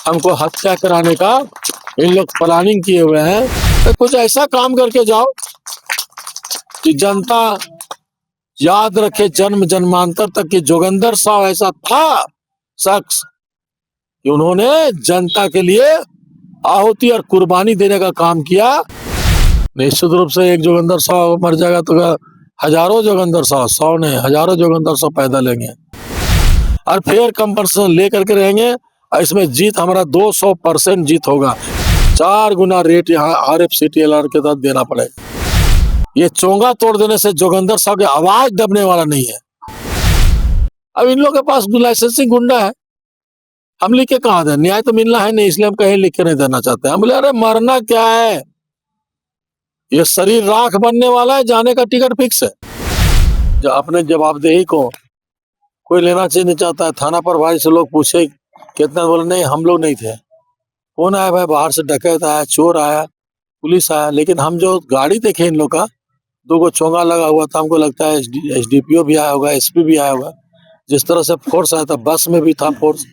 हमको हत्या कराने का इन लोग प्लानिंग किए हुए हैं। तो कुछ ऐसा काम करके जाओ कि जनता याद रखे जन्म जन्मांतर तक कि जोगिंदर साहब ऐसा था शख्स कि उन्होंने जनता के लिए आहुति और कुर्बानी देने का काम किया। निश्चित रूप से एक जोगिंदर साहब मर जाएगा तो हजारों जोगिंदर साहब, 100 नहीं हजारों जोगिंदर साहब पैदा लेंगे और फिर कंपनसेशन लेकर के रहेंगे। और इसमें जीत हमारा 200% जीत होगा। 4 गुना रेट यहाँ RFCTLR के तहत देना पड़ेगा। ये चोंगा तोड़ देने से जोगिंदर साहब की आवाज दबने वाला नहीं है। अब इन लोगों के पास लाइसेंसिंग गुंडा है, हम लिख के कहा दें? न्याय तो मिलना है नहीं, इसलिए हम कहीं लिख के नहीं देना चाहते। हम बोले अरे मरना क्या है, ये शरीर राख बनने वाला है, जाने का टिकट फिक्स है। जो अपने जवाबदेही को कोई लेना चाहिए नहीं चाहता है। थाना पर भाई से लोग पूछे कितना, बोले नहीं हम लोग नहीं थे। कौन आया भाई? बाहर से डकैत आया, चोर आया, पुलिस आया। लेकिन हम जो गाड़ी देखे इन लोग का, 2 गो चोंगा लगा हुआ था, हमको लगता है SDPO भी आया होगा, SP भी आया होगा। जिस तरह से फोर्स आया था, बस में भी था फोर्स,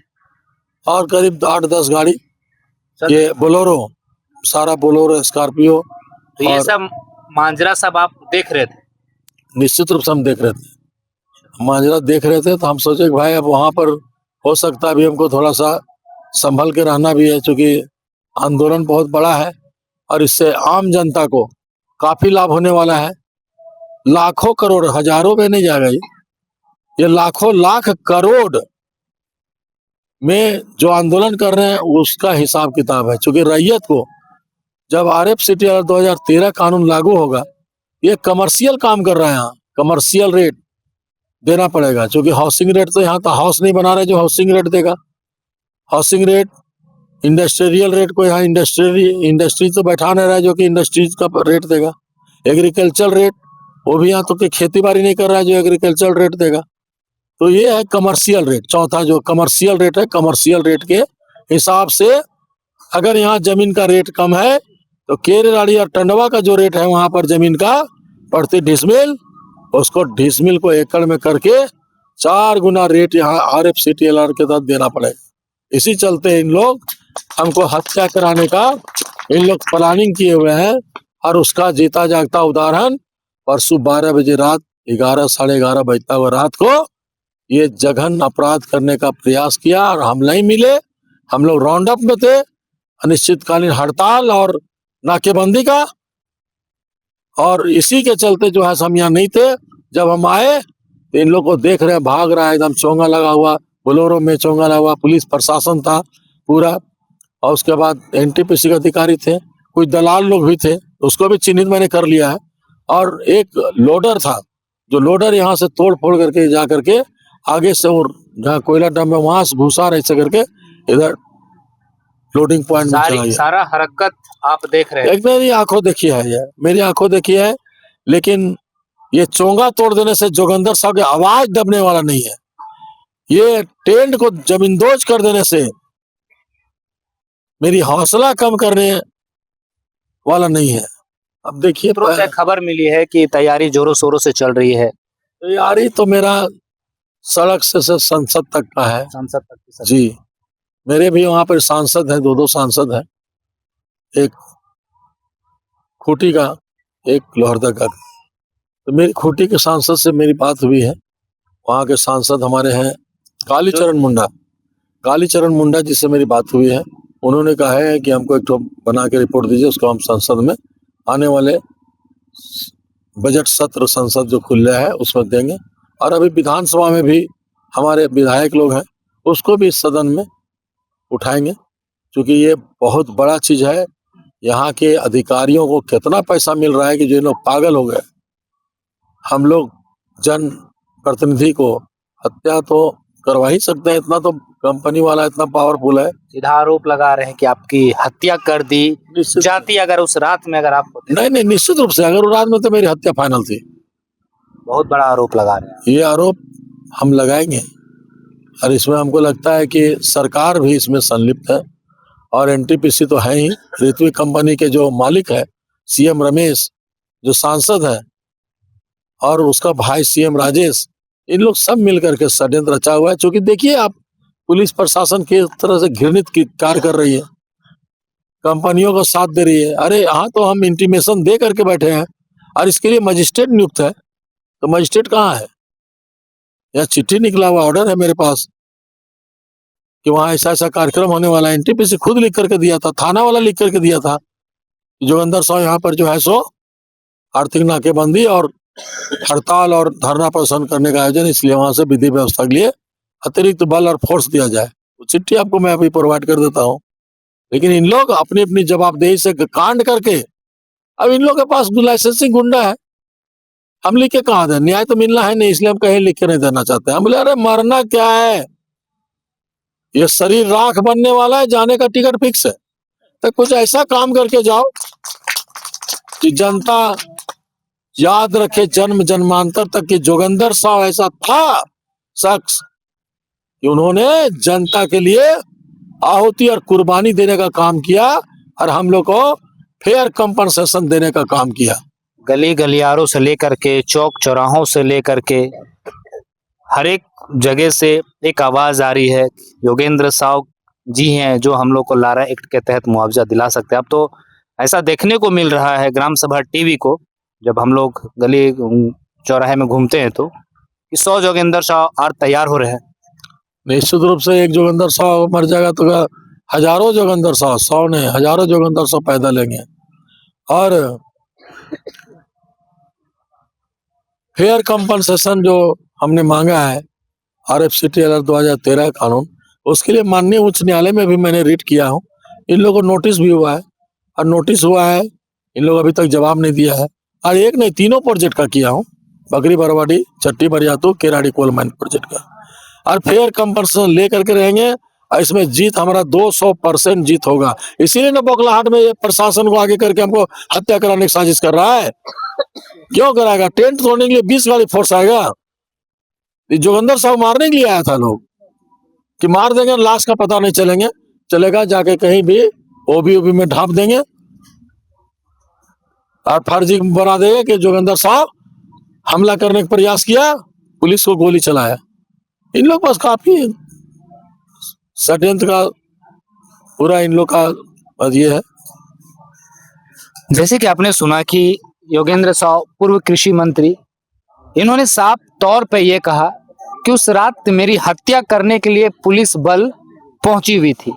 और करीब 8-10 गाड़ी, ये बोलेरो, सारा बोलेरो, स्कॉर्पियो। तो ये सब मांजरा सब आप देख रहे थे? निश्चित रूप से हम देख रहे थे, मांजरा देख रहे थे। तो हम सोचे कि भाई अब वहां पर हो सकता है अभी हमको थोड़ा सा संभल के रहना भी है, क्योंकि आंदोलन बहुत बड़ा है और इससे आम जनता को काफी लाभ होने वाला है। लाखों करोड़, हजारों में नहीं जाएगा ये लाखों लाख करोड़ में जो आंदोलन कर रहे हैं उसका हिसाब किताब है। क्योंकि रैयत को जब RFCTLR 2013 कानून लागू होगा, ये कमर्शियल काम कर रहा है, यहाँ कमर्शियल रेट देना पड़ेगा। क्योंकि हाउसिंग रेट तो यहाँ तो हाउस नहीं बना रहे जो हाउसिंग रेट देगा। हाउसिंग रेट, इंडस्ट्रियल रेट को यहाँ इंडस्ट्री तो बैठा नहीं रहा है जो कि इंडस्ट्रीज का रेट देगा। एग्रीकल्चर रेट, वो भी यहाँ तो कि खेती बाड़ी नहीं कर रहा है जो एग्रीकल्चर रेट देगा। तो ये है कमर्शियल रेट। चौथा जो कमर्शियल रेट है, कमर्शियल रेट के हिसाब से अगर यहाँ जमीन का रेट कम है तो केरेलाड़ी और टंडवा का जो रेट है वहां पर जमीन का प्रति डिसमिल, उसको डिसमिल को एकड़ में करके 4 गुना रेट यहाँ RFCTLR के तहत देना पड़ेगा। इसी चलते इन लोग हमको हत्या कराने का इन लोग प्लानिंग किए हुए हैं। और उसका जीता जागता उदाहरण परसों 12 बजे रात, 11 साढ़े 11 बजता हुआ रात को ये जघन्य अपराध करने का प्रयास किया और हम नहीं मिले। हम लोग राउंड अप में थे, अनिश्चितकालीन हड़ताल और नाकेबंदी का, और इसी के चलते जो है हम यहाँ नहीं थे। जब हम आए तो इन लोग को देख रहे भाग रहा है, एकदम चोंगा लगा हुआ, बोलेरो में चोंगा लगा हुआ, पुलिस प्रशासन था पूरा। और उसके बाद NTPC के अधिकारी थे, कुछ दलाल लोग भी थे, उसको भी चिन्हित मैंने कर लिया है। और एक लोडर था, जो लोडर यहाँ से तोड़ फोड़ करके जा करके आगे से, और जहाँ कोयला डैम है वहां से घुसा रहे ऐसे करके इधर लोडिंग पॉइंट में चला गया। सारा हरकत आप देख रहे हैं? एक मेरी आंखों देखी है, ये मेरी आंखों देखी है। लेकिन ये चोंगा तोड़ देने से जोगिंदर साहब की आवाज दबने वाला नहीं है। ये टेंट को जमींदोज कर देने से मेरी हौसला कम करने वाला नहीं है। अब देखिए, खबर मिली है कि तैयारी जोरों शोरों से चल रही है। तैयारी तो मेरा सड़क से संसद तक का है। संसद तक जी, मेरे भी वहां पर सांसद हैं, 2 सांसद हैं, एक खूंटी का, एक लोहरदगा का। तो मेरी खूंटी के सांसद से मेरी बात हुई है। वहां के सांसद हमारे हैं कालीचरण मुंडा जी से मेरी बात हुई है। उन्होंने कहा है कि हमको एक बना के रिपोर्ट दीजिए, उसको हम संसद में आने वाले बजट सत्र संसद जो खुल रहा है उसमें देंगे। और अभी विधानसभा में भी हमारे विधायक लोग हैं, उसको भी सदन में उठाएंगे। क्योंकि ये बहुत बड़ा चीज है। यहाँ के अधिकारियों को कितना पैसा मिल रहा है कि जो लोग पागल हो गए। हम लोग जन प्रतिनिधि को हत्या तो करवा ही सकते हैं, इतना तो कंपनी वाला इतना पावरफुल है। सीधा आरोप लगा रहे हैं कि आपकी हत्या कर दी जाती अगर उस रात में, अगर आप होते। नहीं, निश्चित रूप से अगर उस रात में तो मेरी हत्या फाइनल थी। बहुत बड़ा आरोप लगा रहे हैं। ये आरोप हम लगाएंगे और इसमें हमको लगता है कि सरकार भी इसमें संलिप्त है। और NTPC तो है ही, ऋत्विक कंपनी के जो मालिक है CM रमेश, जो सांसद है, और उसका भाई CM राजेश, इन लोग सब मिल करके षड्यंत्र रचा हुआ है। क्योंकि देखिए आप, पुलिस प्रशासन की तरह से घृणित कार्य कर रही है, कंपनियों का साथ दे रही है। अरे यहाँ तो हम इंटीमेशन दे करके बैठे हैं और इसके लिए मजिस्ट्रेट नियुक्त है, तो मजिस्ट्रेट कहाँ है? यह चिट्ठी निकला हुआ ऑर्डर है मेरे पास कि वहां ऐसा ऐसा कार्यक्रम होने वाला है। एनटीपीसी खुद लिख करके दिया था, थाना वाला लिख करके दिया था, जोगिंदर साहब यहाँ पर जो है सो आर्थिक नाकेबंदी और हड़ताल और धरना प्रदर्शन करने का आयोजन, इसलिए वहां से विधि व्यवस्था के लिए अतिरिक्त बल और फोर्स दिया जाए। तो चिट्ठी आपको मैं अभी प्रोवाइड कर देता हूँ। लेकिन इन लोग अपनी अपनी जवाबदेही से कांड करके, अब इन लोग के पास लाइसेंसिंग गुंडा है, हम लिख के कहा दें? न्याय तो मिलना है नहीं, इसलिए हम कहीं लिख के नहीं देना चाहते। हम बोले अरे मरना क्या है, ये शरीर राख बनने वाला है, जाने का टिकट फिक्स है, तो कुछ ऐसा काम करके जाओ कि जनता याद रखे जन्म जन्मांतर तक कि जोगिंदर साहब ऐसा था शख्स कि उन्होंने जनता के लिए आहुति और कुर्बानी देने का काम किया और हम लोग को फेयर कंपनसेशन देने का काम किया। गली गलियारों से लेकर के चौक चौराहों से लेकर के हर एक जगह से एक आवाज आ रही है, योगेंद्र साहब जी हैं जो हम लोग को लारा एक्ट के तहत मुआवजा दिला सकते हैं। अब तो ऐसा देखने को मिल रहा है ग्राम सभा टीवी को, जब हम लोग गली चौराहे में घूमते हैं, तो कि 100 जोगिंदर साहब आज तैयार हो रहे हैं। निश्चित रूप से एक जोगिंदर साहब मर जाएगा तो हजारों जोगिंदर साहब, 100 नहीं हजारों जोगिंदर साहब पैदा लेंगे। और फेयर कंपनसेशन जो हमने मांगा है RFCTLR 2013 कानून, उसके लिए माननीय उच्च न्यायालय में भी मैंने रिट किया हूँ। इन लोगों को नोटिस भी हुआ है और नोटिस हुआ है, इन लोग अभी तक जवाब नहीं दिया है। और एक नहीं, तीनों प्रोजेक्ट का किया हूँ, बकरी बरवाडी, चट्टी बरियातू, केराड़ी कोल माइन प्रोजेक्ट का। और फेयर कंपनसेशन ले करके रहेंगे और इसमें जीत हमारा 200% जीत होगा। इसीलिए ना बौखलाहट में ये प्रशासन को आगे करके हमको हत्या कराने की साजिश कर रहा है। क्यों कराएगा? टेंट तोड़ने के लिए 20 गाड़ी फोर्स आएगा? जोगिंदर साहब मारने के लिए आया था लोग, कि मार देंगे लाश का पता नहीं चलेगा, जाके कहीं भी ओबी में ढांप देंगे और फर्जी बना देंगे कि जोगिंदर साहब हमला करने का प्रयास किया, पुलिस को गोली चलाया। इन लोग पास काफी षड्यंत्र का पूरा इन लोग का ये है। जैसे कि आपने सुना कि योगेंद्र साहब पूर्व कृषि मंत्री, इन्होंने साफ तौर पे ये कहा कि उस रात मेरी हत्या करने के लिए पुलिस बल पहुंची हुई थी।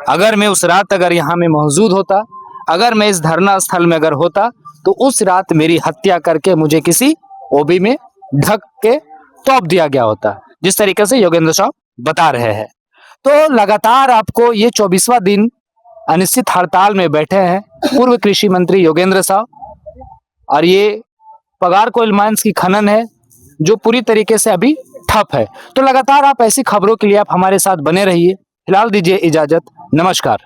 अगर मैं उस रात यहाँ में मौजूद होता, अगर मैं इस धरना स्थल में अगर होता, तो उस रात मेरी हत्या करके मुझे किसी ओबी में ढक के तोप दिया गया होता, जिस तरीके से योगेंद्र साहब बता रहे हैं। तो लगातार आपको ये 24वां दिन अनिश्चित हड़ताल में बैठे हैं पूर्व कृषि मंत्री योगेंद्र साहब, और ये पगार कोल माइंस की खनन है जो पूरी तरीके से अभी ठप है। तो लगातार आप ऐसी खबरों के लिए आप हमारे साथ बने रहिए। फिलहाल दीजिए इजाजत, नमस्कार।